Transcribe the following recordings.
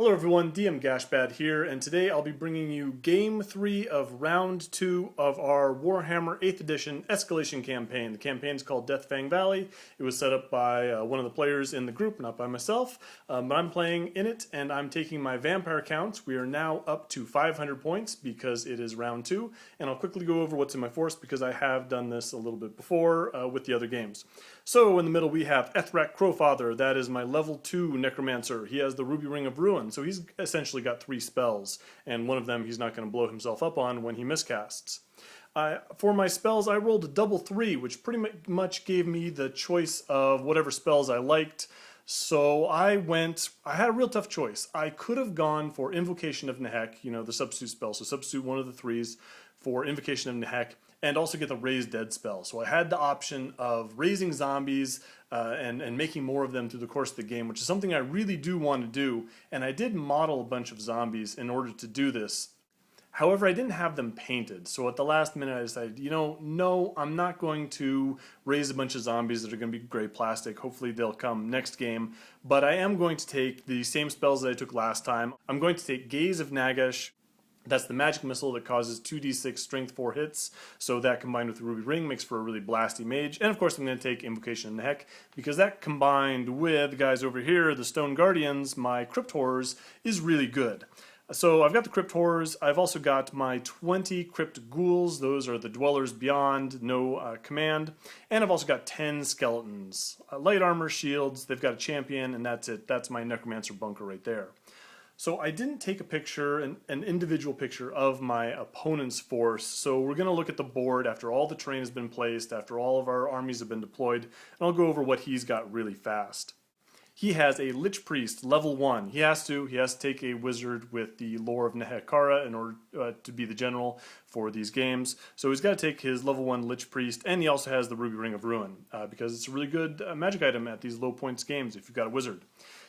Hello everyone, DM Gashbad here, and today I'll be bringing you Game 3 of Round 2 of our Warhammer 8th Edition Escalation campaign. The campaign is called Deathfang Valley. It was set up by one of the players in the group, not by myself, but I'm playing in it, and I'm taking my vampire count. We are now up to 500 points because it is Round 2, and I'll quickly go over what's in my force because I have done this a little bit before with the other games. So in the middle we have Ethrak Crowfather. That is my level 2 Necromancer. He has the Ruby Ring of Ruin, so he's essentially got 3 spells, and one of them he's not going to blow himself up on when he miscasts. For my spells, I rolled a double 3, which pretty much gave me the choice of whatever spells I liked. So I had a real tough choice. I could have gone for Invocation of Nehek, the substitute spell, so substitute one of the 3s for Invocation of Nehek, and also get the Raise Dead spell. So I had the option of raising zombies and making more of them through the course of the game, which is something I really do want to do, and I did model a bunch of zombies in order to do this. However, I didn't have them painted, so at the last minute I decided, no, I'm not going to raise a bunch of zombies that are going to be gray plastic. Hopefully they'll come next game, but I am going to take the same spells that I took last time. I'm going to take Gaze of Nagash. That's the magic missile that causes 2d6 strength 4 hits, so that combined with the Ruby Ring makes for a really blasty mage. And of course I'm going to take Invocation of Nehek, because that combined with the guys over here, the Stone Guardians, my Crypt Horrors, is really good. So I've got the Crypt Horrors, I've also got my 20 Crypt Ghouls, those are the Dwellers Beyond, no command, and I've also got 10 Skeletons. Light armor, shields, they've got a champion, and that's it. That's my Necromancer bunker right there. So I didn't take a picture, an individual picture of my opponent's force, so we're going to look at the board after all the terrain has been placed, after all of our armies have been deployed, and I'll go over what he's got really fast. He has a Lich Priest, level 1. He has to take a wizard with the lore of Nehekara in order to be the general for these games. So he's got to take his level 1 Lich Priest, and he also has the Ruby Ring of Ruin, because it's a really good magic item at these low points games if you've got a wizard.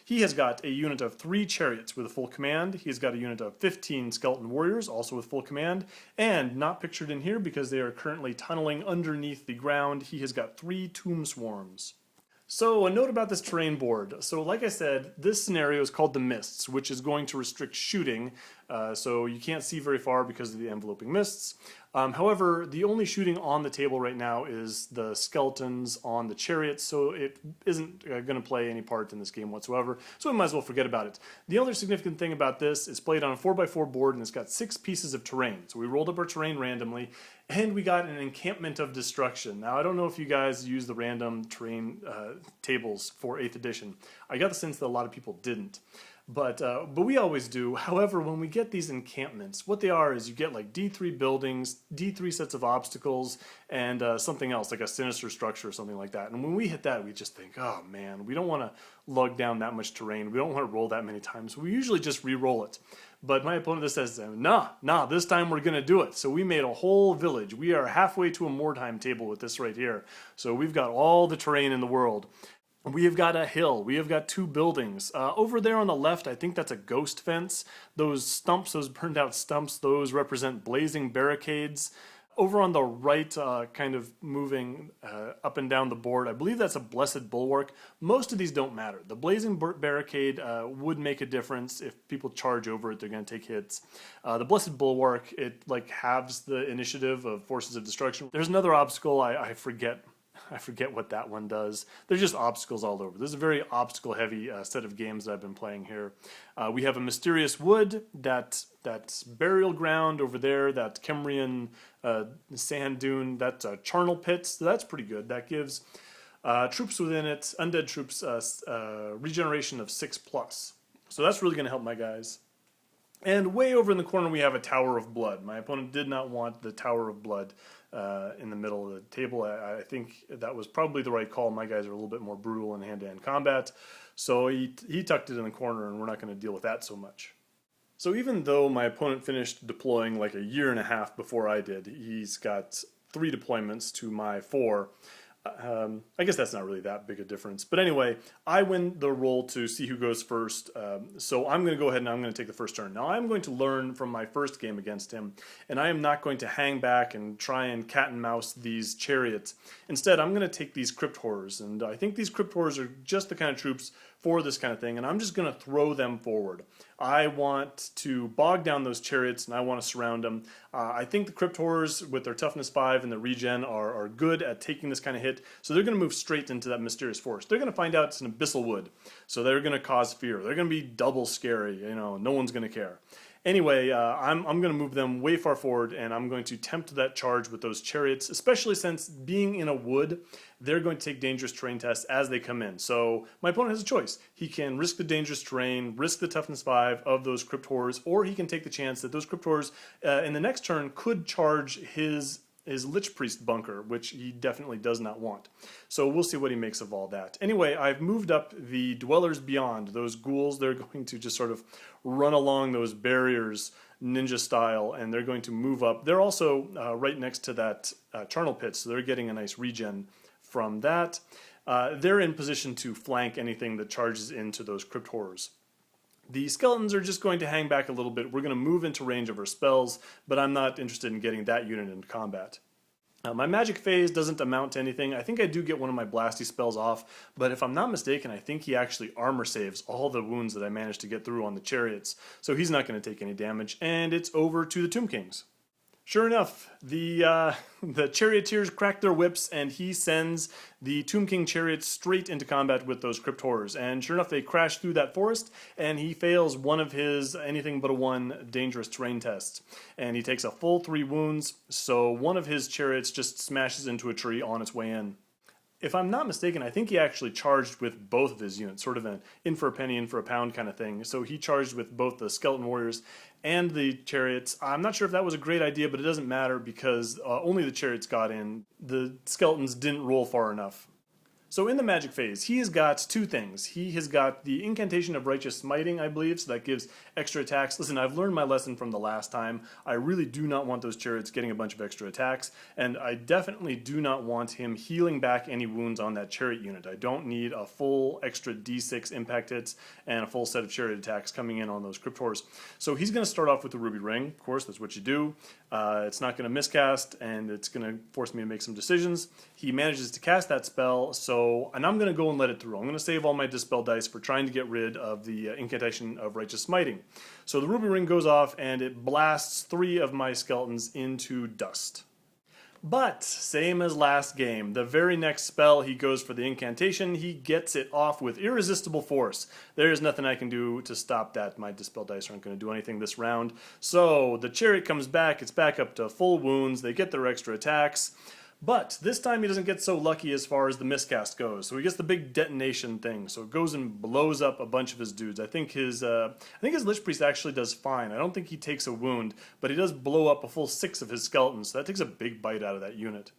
He has got a unit of 3 chariots with a full command. He's got a unit of 15 skeleton warriors, also with full command, and not pictured in here because they are currently tunneling underneath the ground. He has got 3 tomb swarms. So a note about this terrain board. So like I said, this scenario is called the Mists, which is going to restrict shooting, so you can't see very far because of the enveloping mists. However, the only shooting on the table right now is the skeletons on the chariots, so it isn't going to play any part in this game whatsoever, so we might as well forget about it. The other significant thing about this is played on a 4x4 board, and it's got 6 pieces of terrain. So we rolled up our terrain randomly, and we got an Encampment of Destruction. Now, I don't know if you guys use the random terrain tables for 8th edition. I got the sense that a lot of people didn't. But we always do. However, when we get these encampments, what they are is you get like D3 buildings, D3 sets of obstacles, and something else, like a sinister structure or something like that. And when we hit that, we just think, oh man, we don't want to lug down that much terrain. We don't want to roll that many times. We usually just re-roll it. But my opponent says, nah, this time we're going to do it. So we made a whole village. We are halfway to a Mordheim table with this right here. So we've got all the terrain in the world. We have got a hill. We have got 2 buildings. Over there on the left, I think that's a ghost fence. Those stumps, those burned out stumps, those represent blazing barricades. Over on the right, kind of moving up and down the board, I believe that's a blessed bulwark. Most of these don't matter. The blazing barricade would make a difference. If people charge over it, they're going to take hits. The blessed bulwark, it like halves the initiative of forces of destruction. There's another obstacle, I forget what that one does. There's just obstacles all over. This is a very obstacle-heavy set of games that I've been playing here. We have a mysterious wood, that's burial ground over there, that Kemrian sand dune, that's charnel pits. So that's pretty good. That gives troops within it, undead troops, regeneration of 6+. So that's really going to help my guys. And way over in the corner we have a Tower of Blood. My opponent did not want the Tower of Blood in the middle of the table. I think that was probably the right call. My guys are a little bit more brutal in hand-to-hand combat. So he tucked it in the corner, and we're not going to deal with that so much. So even though my opponent finished deploying like a year and a half before I did, he's got 3 deployments to my 4. I guess that's not really that big a difference. But anyway, I win the roll to see who goes first. So I'm going to go ahead and I'm going to take the first turn. Now I'm going to learn from my first game against him, and I am not going to hang back and try and cat and mouse these chariots. Instead, I'm going to take these Crypt Horrors, and I think these Crypt Horrors are just the kind of troops for this kind of thing, and I'm just going to throw them forward. I want to bog down those chariots, and I want to surround them. I think the Crypt Horrors, with their toughness 5 and the regen, are good at taking this kind of hit, so they're going to move straight into that mysterious forest. They're going to find out it's an abyssal wood, so they're going to cause fear. They're going to be double scary, you know, no one's going to care. Anyway, I'm going to move them way far forward, and I'm going to tempt that charge with those chariots, especially since being in a wood, they're going to take dangerous terrain tests as they come in. So my opponent has a choice. He can risk the dangerous terrain, risk the toughness 5 of those Crypt Horrors, or he can take the chance that those Crypt Horrors in the next turn could charge his Lich Priest bunker, which he definitely does not want. So we'll see what he makes of all that. Anyway, I've moved up the Dwellers Beyond, those ghouls. They're going to just sort of run along those barriers ninja style, and they're going to move up. They're also right next to that charnel pit, so they're getting a nice regen from that. They're in position to flank anything that charges into those Crypt Horrors. The skeletons are just going to hang back a little bit. We're going to move into range of our spells, but I'm not interested in getting that unit into combat. My magic phase doesn't amount to anything. I think I do get one of my blasty spells off, but if I'm not mistaken, I think he actually armor saves all the wounds that I managed to get through on the chariots, so he's not going to take any damage, and it's over to the Tomb Kings. Sure enough, the charioteers crack their whips, and he sends the Tomb King chariots straight into combat with those Crypt Horrors. And sure enough, they crash through that forest, and he fails one of his anything but a 1 dangerous terrain tests. And he takes a full 3 wounds, so one of his chariots just smashes into a tree on its way in. If I'm not mistaken, I think he actually charged with both of his units, sort of an in for a penny, in for a pound kind of thing. So he charged with both the Skeleton Warriors and the chariots. I'm not sure if that was a great idea, but it doesn't matter because only the chariots got in. The skeletons didn't roll far enough. So in the magic phase, he has got 2 things. He has got the Incantation of Righteous Smiting, I believe, so that gives extra attacks. Listen, I've learned my lesson from the last time. I really do not want those chariots getting a bunch of extra attacks, and I definitely do not want him healing back any wounds on that chariot unit. I don't need a full extra d6 impact hits and a full set of chariot attacks coming in on those Crypt Horrors. So he's going to start off with the Ruby Ring. Of course, that's what you do. It's not going to miscast, and it's going to force me to make some decisions. He manages to cast that spell, and I'm going to go and let it through. I'm going to save all my Dispel dice for trying to get rid of the Incantation of Righteous Smiting. So the Ruby Ring goes off, and it blasts 3 of my skeletons into dust. But, same as last game, the very next spell he goes for the incantation, he gets it off with irresistible force. There is nothing I can do to stop that. My Dispel dice aren't going to do anything this round. So the chariot comes back, it's back up to full wounds, they get their extra attacks. But this time he doesn't get so lucky as far as the miscast goes. So he gets the big detonation thing. So it goes and blows up a bunch of his dudes. I think his Lich Priest actually does fine. I don't think he takes a wound, but he does blow up a full 6 of his skeletons. So that takes a big bite out of that unit.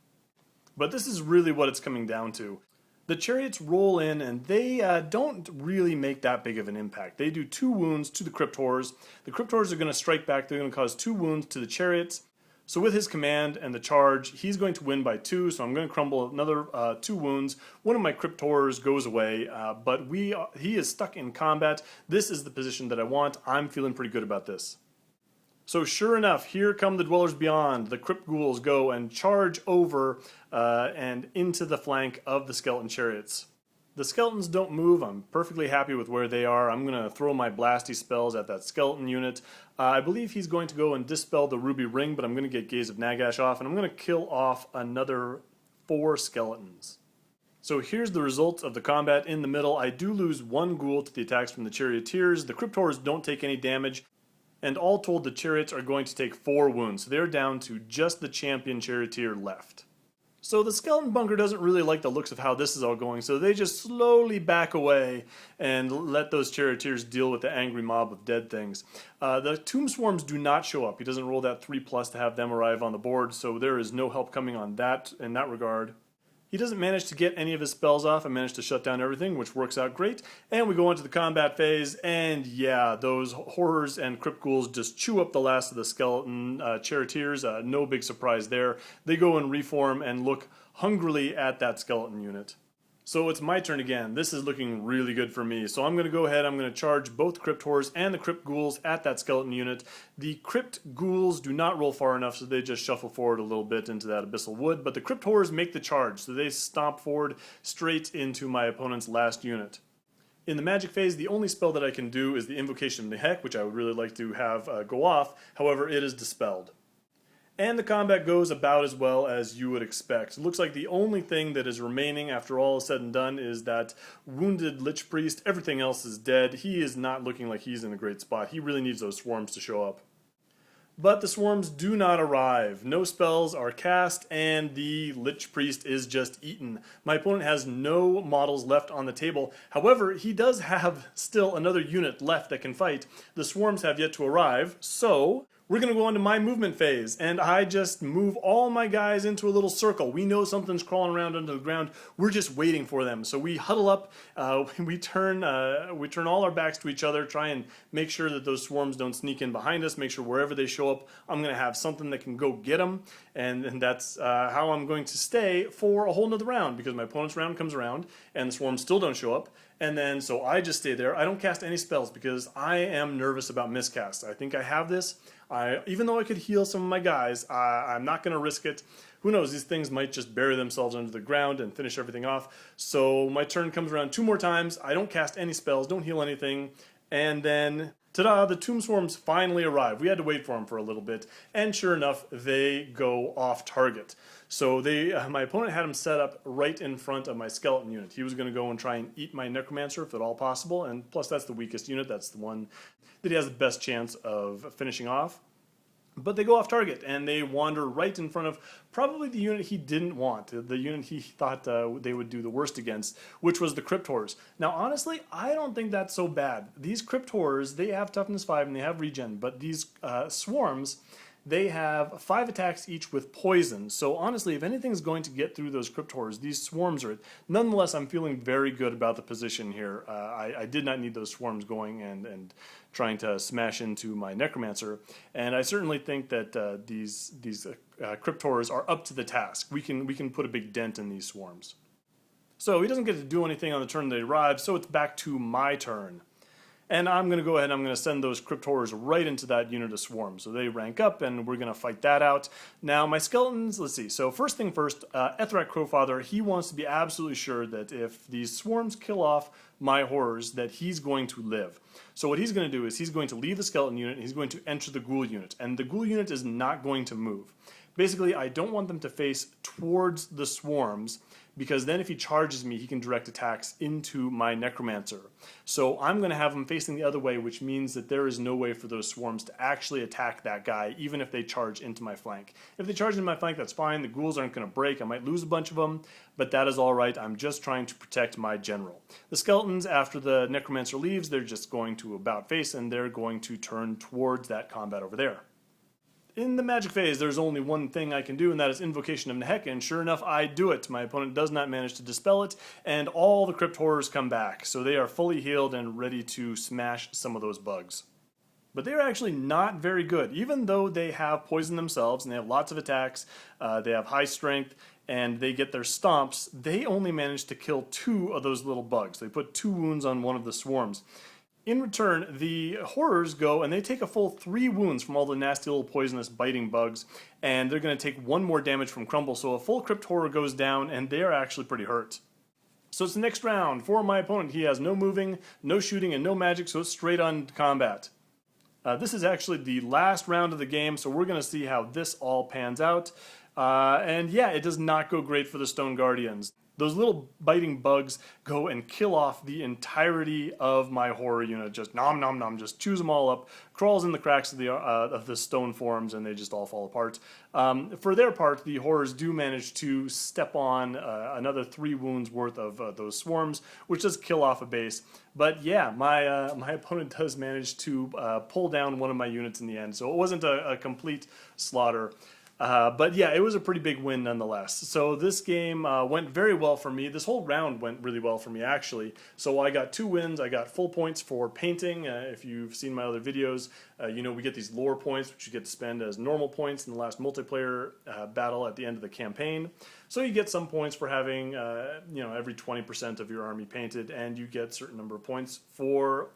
But this is really what it's coming down to. The chariots roll in, and they don't really make that big of an impact. They do 2 wounds to the Crypt Horrors. The Crypt Horrors are going to strike back. They're going to cause 2 wounds to the chariots. So with his command and the charge, he's going to win by 2, so I'm going to crumble another 2 wounds. One of my Crypt Horrors goes away, but he is stuck in combat. This is the position that I want. I'm feeling pretty good about this. So sure enough, here come the Dwellers Beyond. The Crypt Ghouls go and charge over and into the flank of the skeleton chariots. The skeletons don't move. I'm perfectly happy with where they are. I'm going to throw my blasty spells at that skeleton unit. I believe he's going to go and dispel the Ruby Ring, but I'm going to get Gaze of Nagash off, and I'm going to kill off another 4 skeletons. So here's the results of the combat in the middle. I do lose 1 ghoul to the attacks from the charioteers. The Crypt Horrors don't take any damage, and all told the chariots are going to take 4 wounds. So they're down to just the champion charioteer left. So the skeleton bunker doesn't really like the looks of how this is all going, so they just slowly back away and let those charioteers deal with the angry mob of dead things. The tomb swarms do not show up. He doesn't roll that 3+ to have them arrive on the board, so there is no help coming on that in that regard. He doesn't manage to get any of his spells off and manage to shut down everything, which works out great. And we go into the combat phase, and yeah, those horrors and crypt ghouls just chew up the last of the skeleton charioteers. No big surprise there. They go and reform and look hungrily at that skeleton unit. So it's my turn again. This is looking really good for me. So I'm going to go ahead, I'm going to charge both Crypt Horrors and the Crypt Ghouls at that skeleton unit. The Crypt Ghouls do not roll far enough, so they just shuffle forward a little bit into that Abyssal Wood, but the Crypt Horrors make the charge, so they stomp forward straight into my opponent's last unit. In the magic phase, the only spell that I can do is the Invocation of Nehek, which I would really like to have go off. However, it is dispelled. And the combat goes about as well as you would expect. It looks like the only thing that is remaining after all is said and done is that wounded Lich Priest. Everything else is dead. He is not looking like he's in a great spot. He really needs those swarms to show up. But the swarms do not arrive. No spells are cast, and the Lich Priest is just eaten. My opponent has no models left on the table. However, he does have still another unit left that can fight. The swarms have yet to arrive, so we're going to go on to my movement phase, and I just move all my guys into a little circle. We know something's crawling around under the ground. We're just waiting for them. So we huddle up, we turn all our backs to each other, try and make sure that those swarms don't sneak in behind us, make sure wherever they show up, I'm going to have something that can go get them, and that's how I'm going to stay for a whole nother round, because my opponent's round comes around, and the swarms still don't show up, and then so I just stay there. I don't cast any spells because I am nervous about miscasts. I think I have this. Even though I could heal some of my guys, I'm not going to risk it. Who knows, these things might just bury themselves under the ground and finish everything off. So my turn comes around 2 more times. I don't cast any spells, don't heal anything. And then, ta-da, the Tomb Swarms finally arrive. We had to wait for them for a little bit. And sure enough, they go off target. So my opponent had him set up right in front of my skeleton unit. He was going to go and try and eat my necromancer if at all possible. And plus, that's the weakest unit. That's the one that he has the best chance of finishing off. But they go off target, and they wander right in front of probably the unit he didn't want, the unit he thought they would do the worst against, which was the Crypt Horrors. Now, honestly, I don't think that's so bad. These Crypt Horrors, they have toughness 5 and they have regen, but these swarms, they have 5 attacks each with poison. So honestly, if anything's going to get through those Crypt Horrors, these swarms are it. Nonetheless, I'm feeling very good about the position here. I did not need those swarms going and trying to smash into my necromancer. And I certainly think that these Crypt Horrors are up to the task. We can put a big dent in these swarms. So he doesn't get to do anything on the turn that he arrives, so it's back to my turn. And I'm going to go ahead and I'm going to send those Crypt Horrors right into that unit of swarm. So they rank up and we're going to fight that out. Now my skeletons, let's see. So first thing first, Ethrak Crowfather, he wants to be absolutely sure that if these swarms kill off my horrors, that he's going to live. So what he's going to do is he's going to leave the skeleton unit and he's going to enter the ghoul unit. And the ghoul unit is not going to move. Basically, I don't want them to face towards the swarms, because then if he charges me, he can direct attacks into my necromancer. So I'm going to have him facing the other way, which means that there is no way for those swarms to actually attack that guy, even if they charge into my flank. If they charge into my flank, that's fine. The ghouls aren't going to break. I might lose a bunch of them, but that is all right. I'm just trying to protect my general. The skeletons, after the necromancer leaves, they're just going to about face, and they're going to turn towards that combat over there. In the magic phase, there's only one thing I can do, and that is Invocation of Nehek, and sure enough, I do it. My opponent does not manage to dispel it, and all the Crypt Horrors come back, so they are fully healed and ready to smash some of those bugs. But they're actually not very good. Even though they have poison themselves, and they have lots of attacks, they have high strength, and they get their stomps, they only manage to kill 2 of those little bugs. They put 2 wounds on one of the swarms. In return, the horrors go and they take a full 3 wounds from all the nasty little poisonous biting bugs, and they're going to take 1 more damage from crumble, so a full Crypt Horror goes down, and they are actually pretty hurt. So it's the next round. For my opponent, he has no moving, no shooting, and no magic, so it's straight on combat. This is actually the last round of the game, so we're going to see how this all pans out. And yeah, it does not go great for the Stone Guardians. Those little biting bugs go and kill off the entirety of my horror unit. Just nom nom nom, just chews them all up, crawls in the cracks of the stone forms, and they just all fall apart. For their part, the horrors do manage to step on another 3 wounds worth of those swarms, which does kill off a base. But yeah, my opponent does manage to pull down one of my units in the end, so it wasn't a complete slaughter. But yeah, it was a pretty big win nonetheless. So this game went very well for me. This whole round went really well for me, actually. So I got 2 wins. I got full points for painting. If you've seen my other videos, you know we get these lore points, which you get to spend as normal points in the last multiplayer battle at the end of the campaign. So you get some points for having, every 20% of your army painted, and you get a certain number of points for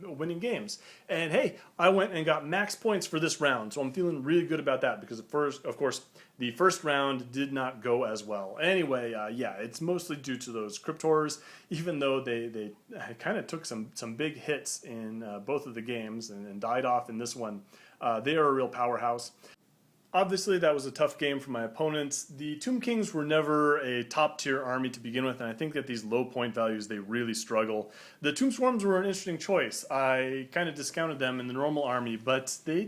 winning games. And hey, I went and got max points for this round, so I'm feeling really good about that because of course, the first round did not go as well. Anyway, yeah, it's mostly due to those crypt horrors, even though they kind of took some big hits in both of the games and died off in this one. They are a real powerhouse. Obviously, that was a tough game for my opponents. The Tomb Kings were never a top-tier army to begin with, and I think that these low point values, they really struggle. The Tomb Swarms were an interesting choice. I kind of discounted them in the normal army, but they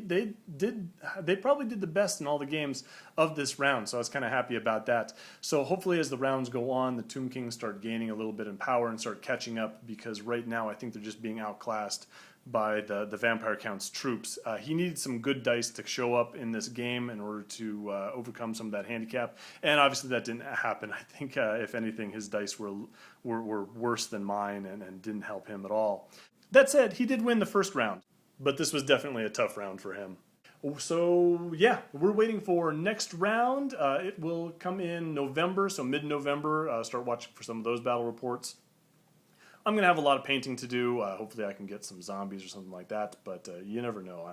probably did the best in all the games of this round, so I was kind of happy about that. So hopefully as the rounds go on, the Tomb Kings start gaining a little bit in power and start catching up, because right now I think they're just being outclassed by the Vampire Count's troops. He needed some good dice to show up in this game in order to overcome some of that handicap, and obviously that didn't happen. I think, if anything, his dice were worse than mine and didn't help him at all. That said, he did win the first round, but this was definitely a tough round for him. So yeah, we're waiting for next round. It will come in November, so mid-November. Start watching for some of those battle reports. I'm going to have a lot of painting to do. Hopefully I can get some zombies or something like that, but you never know.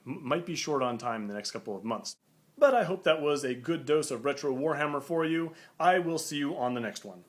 Might be short on time in the next couple of months. But I hope that was a good dose of retro Warhammer for you. I will see you on the next one.